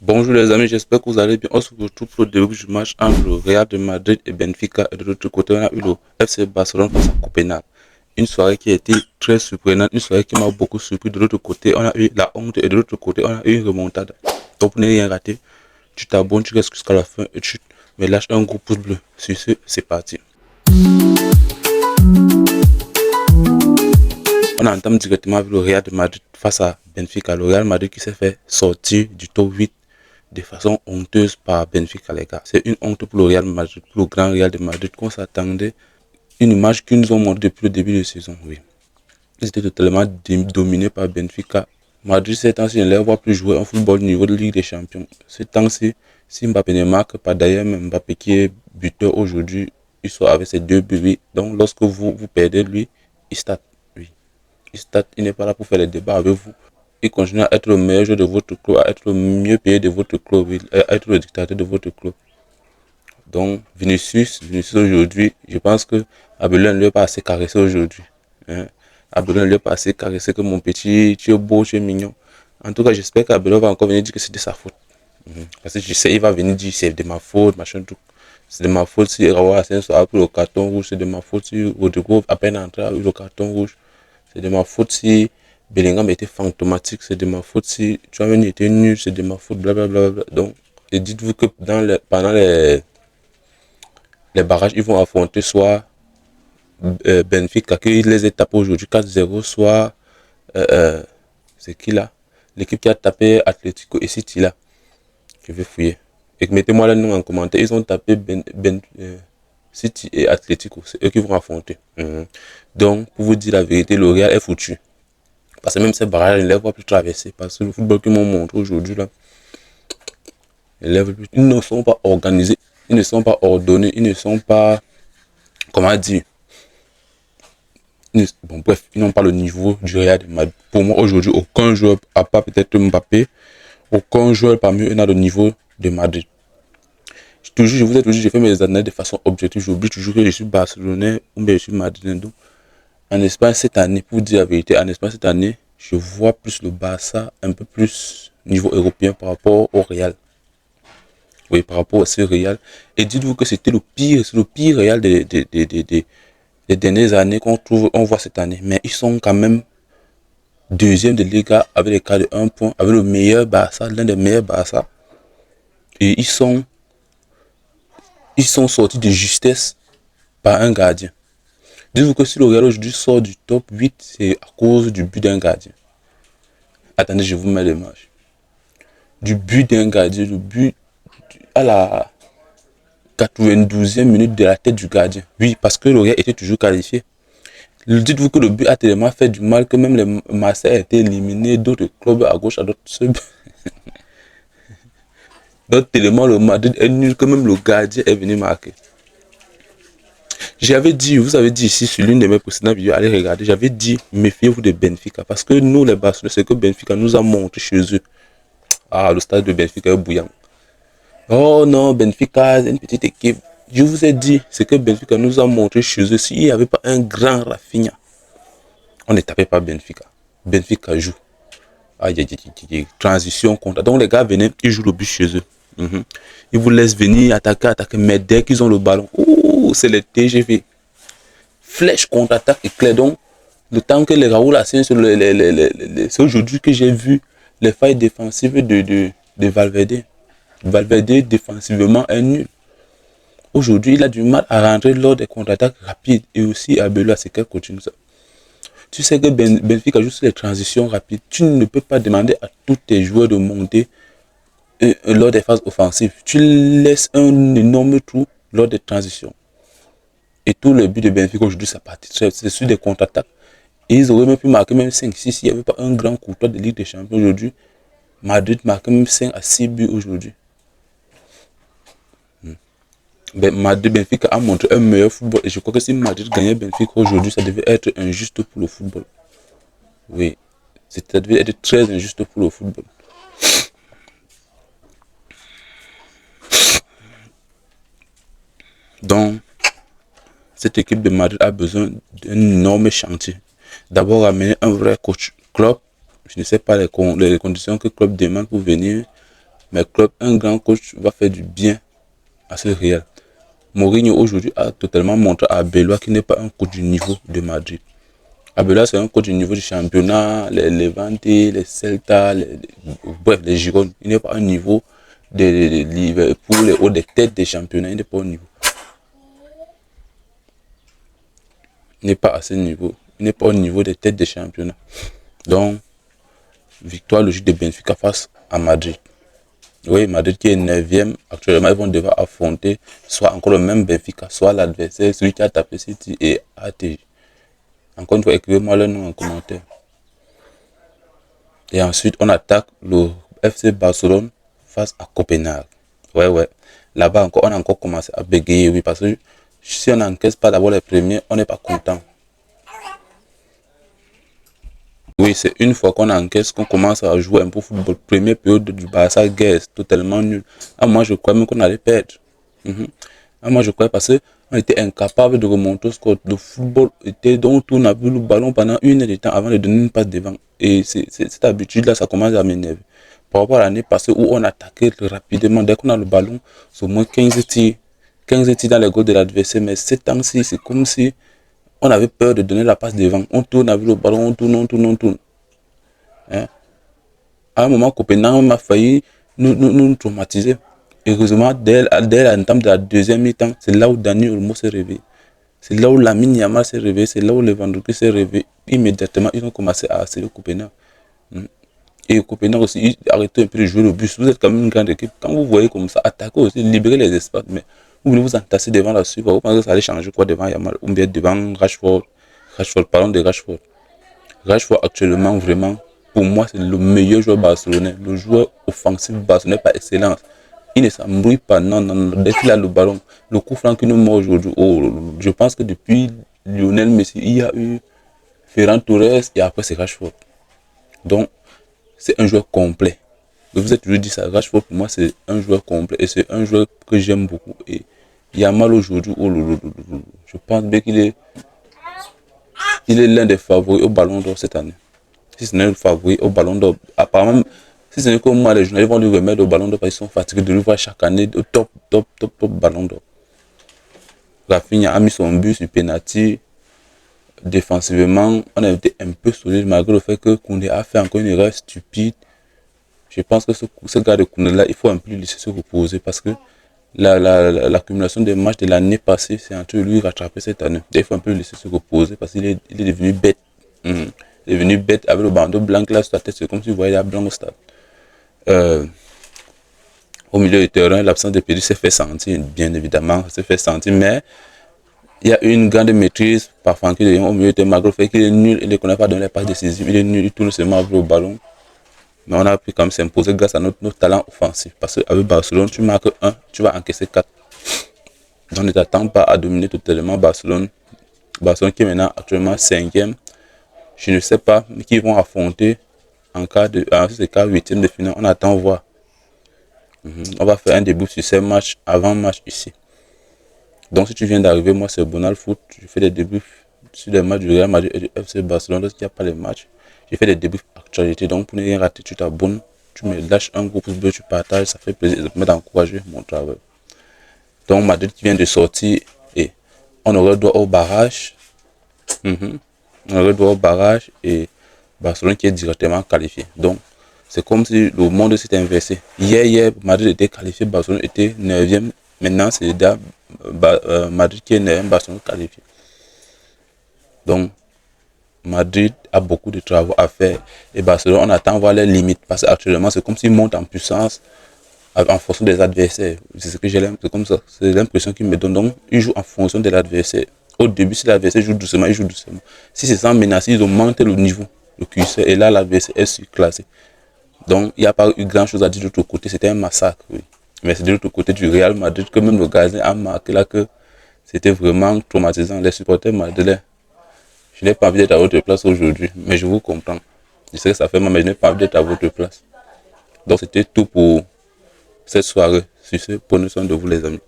Bonjour les amis, j'espère que vous allez bien. On se retrouve pour le début du match entre le Real de Madrid et Benfica. Et de l'autre côté, on a eu le FC Barcelone face à Copenhague. Une soirée qui a été très surprenante, une soirée qui m'a beaucoup surpris. De l'autre côté, on a eu la honte et de l'autre côté, on a eu une remontada. Donc pour ne rien rater, tu t'abonnes, tu restes jusqu'à la fin et tu me lâches un gros pouce bleu. Sur ce, c'est parti. On entame directement avec le Real de Madrid face à Benfica. Le Real Madrid qui s'est fait sortir du top 8 de façon honteuse par Benfica, les gars. C'est une honte pour le Real Madrid, pour le grand Real de Madrid, qu'on s'attendait. Une image qu'ils nous ont montrée depuis le début de saison, oui. Ils étaient totalement dominés par Benfica. Madrid, ces temps-ci, ne les voit plus jouer un football au niveau de Ligue des Champions. Ces temps-ci, si Mbappé ne marque pas, d'ailleurs, même Mbappé qui est buteur aujourd'hui, il sort avec ses 2 buts, oui. Donc, lorsque vous perdez, lui, il start, oui. Il n'est pas là pour faire les débats avec vous. Il continue à être le meilleur joueur de votre club, à être le mieux payé de votre club, à être le dictateur de votre club. Donc, Vinicius aujourd'hui, je pense que Abelin ne lui a pas assez caressé aujourd'hui. Hein? Abelin ne lui a pas assez caressé que mon petit, tu es beau, tu es mignon. En tout cas, j'espère qu'Abelin va encore venir dire que c'est de sa faute. Parce que je sais, il va venir dire c'est de ma faute, machin, tout. C'est de ma faute si Rawa Asensio a pris le carton rouge, c'est de ma faute si Rodrigo, à peine entré, a eu le carton rouge. C'est de ma faute si Bellingham était fantomatique, c'est de ma faute si Tchouaméni était nul, c'est de ma faute, blablabla. Donc, et dites-vous que pendant les barrages, ils vont affronter soit Benfica, qui les a tapés aujourd'hui 4-0, soit c'est qui là? L'équipe qui a tapé Atlético et City là. Je vais fouiller. Et mettez-moi le nom en commentaire. Ils ont tapé City et Atlético. C'est eux qui vont affronter. Donc, pour vous dire la vérité, le Real est foutu. Parce que même ces barrages, ils ne les voient plus traverser. Parce que le football qu'ils m'ont montré aujourd'hui, là, ils ne sont pas organisés, ils ne sont pas ordonnés, ils ne sont pas, comment dire, bon bref, ils n'ont pas le niveau du Real de Madrid. Pour moi, aujourd'hui, aucun joueur, à part peut-être Mbappé, aucun joueur parmi eux n'a le niveau de Madrid. Je vous ai toujours, je fais mes analyses de façon objective. J'oublie toujours que je suis barcelonais ou bien je suis madrilène. Donc, en Espagne cette année, pour dire la vérité, en Espagne cette année, je vois plus le Barça un peu plus niveau européen par rapport au Real. Oui, par rapport à ce Real. Et dites-vous que c'était c'est le pire Real des dernières années on voit cette année. Mais ils sont quand même deuxième de Liga avec les cas de 1 point, avec le meilleur Barça, l'un des meilleurs Barça. Et ils sont sortis de justesse par un gardien. Dites-vous que si le Real aujourd'hui sort du top 8, c'est à cause du but d'un gardien. Attendez, je vous mets l'image. Du but d'un gardien, le but à la 92e minute de la tête du gardien. Oui, parce que le Real était toujours qualifié. Dites-vous que le but a tellement fait du mal que même les Marseille a été éliminé, d'autres clubs à gauche, à d'autres. Donc tellement le Madrid est nul que même le gardien est venu marquer. J'avais dit, vous avez dit ici sur l'une de mes précédentes vidéos, allez regarder, j'avais dit, méfiez-vous de Benfica. Parce que nous, les Barcelonais, c'est que Benfica nous a montré chez eux. Ah, le stade de Benfica est bouillant. Oh non, Benfica, c'est une petite équipe. Je vous ai dit, c'est que Benfica nous a montré chez eux. S'il n'y avait pas un grand Rafinha, on ne tapait pas Benfica. Benfica joue. Aïe, aïe, aïe, aïe, transition, contre. Donc les gars venaient, ils jouent le but chez eux. Ils vous laissent venir attaquer. Mais dès qu'ils ont le ballon, c'est les TGV. Flèche contre-attaque éclair. Donc, le temps que les Raoul Asensio, c'est aujourd'hui que j'ai vu les failles défensives de Valverde. Valverde défensivement est nul. Aujourd'hui, il a du mal à rentrer lors des contre-attaques rapides et aussi à Belo, c'est qu'elle continue ça. Tu sais que Benfica joue sur les transitions rapides. Tu ne peux pas demander à tous tes joueurs de monter lors des phases offensives. Tu laisses un énorme trou lors des transitions. Et tout le but de Benfica aujourd'hui, c'est sur des contre-attaques. Et ils auraient même pu marquer même 5-6 s'il n'y avait pas un grand courtois de Ligue des Champions aujourd'hui. Madrid marque même 5 à 6 buts aujourd'hui. Madrid Benfica a montré un meilleur football. Et je crois que si Madrid gagnait Benfica aujourd'hui, ça devait être injuste pour le football. Oui, ça devait être très injuste pour le football. Donc, cette équipe de Madrid a besoin d'un énorme chantier. D'abord, amener un vrai coach. Klopp, je ne sais pas les conditions que Klopp demande pour venir Mais club, un grand coach va faire du bien à ce Real. Mourinho aujourd'hui a totalement montré à Belois qu'il n'est pas un coach du niveau de Madrid. Abela, c'est un coach du niveau du championnat, les Levante, les Celta, bref, les Girondins. Il n'est pas au niveau de Liverpool, les hauts des têtes des championnats. Il n'est pas au niveau. Il n'est pas à ce niveau. Il n'est pas au niveau des têtes des championnats. Donc, victoire logique de Benfica face à Madrid. Oui, Madrid qui est 9e. Actuellement, ils vont devoir affronter soit encore le même Benfica, soit l'adversaire, celui qui a tapé City et ATG. Encore une fois, écrivez-moi le nom en commentaire. Et ensuite, on attaque le FC Barcelone face à Copenhague. Ouais. Là-bas, encore, on a encore commencé à bégayer, oui, parce que si on n'encaisse pas d'abord les premiers, on n'est pas content. Oui, c'est une fois qu'on encaisse qu'on commence à jouer un peu football. Première période du Barça, guerre, totalement nul. Ah, moi, je crois même qu'on allait perdre. Moi, je crois parce qu'on était incapable de remonter au score. Le football était donc on a vu le ballon pendant une heure de temps avant de donner une passe devant. Et cette habitude-là, ça commence à m'énerver. Par rapport à l'année passée où on attaquait rapidement, dès qu'on a le ballon, c'est au moins 15 tirs. 15 tirs dans les goals de l'adversaire. Mais cette temps-ci, c'est comme si on avait peur de donner la passe devant. On tourne avec le ballon, on tourne. Hein? À un moment, Copenhague m'a failli nous traumatiser. Heureusement, dès l'entame de la deuxième mi-temps, c'est là où Dani Olmo s'est réveillé. C'est là où Lamine Yamal s'est réveillé. C'est là où Lewandowski s'est réveillé. Immédiatement, ils ont commencé à harceler Copenhague. Et Copenhague aussi, arrêtez un peu de jouer le bus. Vous êtes quand même une grande équipe. Quand vous voyez comme ça, attaquez aussi, libérez les espaces. Mais vous voulez vous entasser devant la suite. Vous pensez que ça allait changer quoi devant Yamal ou bien devant Rashford. Parlons de Rashford. Rashford, actuellement, vraiment, pour moi, c'est le meilleur joueur barcelonais. Le joueur offensif barcelonais par excellence. Il ne s'embrouille pas. Non. Dès qu'il a le ballon, le coup franc qu'il nous met aujourd'hui, je pense que depuis Lionel Messi, il y a eu Ferran Torres et après c'est Rashford. Donc, c'est un joueur complet. Je vous ai toujours dit ça. Rashford, pour moi, c'est un joueur complet et c'est un joueur que j'aime beaucoup. Et Yamal aujourd'hui, je pense bien qu'il est l'un des favoris au Ballon d'Or cette année. Si ce n'est le favori au Ballon d'Or, apparemment, si ce n'est que moi, les journalistes vont lui remettre au Ballon d'Or parce qu'ils sont fatigués de lui voir chaque année au top Ballon d'Or. Rafinha a mis son but sur penalty. Défensivement, on a été un peu solide malgré le fait que Koundé a fait encore une erreur stupide. Je pense que ce gars de Koundé là, il faut un peu lui laisser se reposer parce que l'accumulation des matchs de l'année passée, c'est en train de lui rattraper cette année. Il faut un peu lui laisser se reposer parce qu'il est devenu bête. Il est devenu bête avec le bandeau blanc là sur la tête, c'est comme si vous voyez la blanc au stade. Au milieu du terrain, l'absence de Pedri s'est fait sentir, bien évidemment, s'est fait sentir, mais il y a une grande maîtrise par Frenkie de Jong au milieu du terrain, malgré le fait qu'il est nul, il ne connaît pas donner les passes décisives, il est nul, il tourne seulement avec le ballon. Mais on a pu quand même s'imposer grâce à notre talent offensif. Parce qu'avec Barcelone, tu marques 1, tu vas encaisser 4. Donc ne t'attends pas à dominer totalement Barcelone. Barcelone qui est maintenant actuellement 5e. Je ne sais pas qui vont affronter en cas de 8e de finale. On attend voir. On va faire un début sur ces matchs avant match ici. Donc si tu viens d'arriver, moi c'est Bonal Foot. Je fais des débuts sur les matchs du Real Madrid et du FC Barcelone. Lorsqu'il n'y a pas les matchs, j'ai fait des débuts actualité. Donc pour ne rien rater, tu t'abonnes, tu me lâches un gros pouce bleu, tu partages, ça fait plaisir de d'encourager mon travail. Donc Madrid qui vient de sortir et on aurait droit au barrage. On aurait droit au barrage et Barcelone qui est directement qualifié. Donc c'est comme si le monde s'était inversé. Hier, Madrid était qualifié, Barcelone était 9e. Maintenant, c'est Madrid qui est 9e, Barcelone qualifié. Donc, Madrid a beaucoup de travaux à faire et Barcelone, on attend voir les limites parce qu'actuellement, c'est comme s'ils montent en puissance en fonction des adversaires. C'est ce que j'ai l'impression, c'est comme ça, c'est l'impression qu'ils me donnent. Donc, ils jouent en fonction de l'adversaire. Au début, si l'adversaire joue doucement, ils jouent doucement. Si c'est sans menacer, ils augmentent le niveau, le curseur, et là, l'adversaire est surclassé. Donc, il n'y a pas eu grand chose à dire de l'autre côté, c'était un massacre, oui. Mais c'est de l'autre côté du Real Madrid que même le gardien a marqué là que c'était vraiment traumatisant. Les supporters madrilènes, je n'ai pas envie d'être à votre place aujourd'hui, mais je vous comprends. Je sais que ça fait mal, mais je n'ai pas envie d'être à votre place. Donc, c'était tout pour cette soirée. Sur ce, prenez soin de vous, les amis.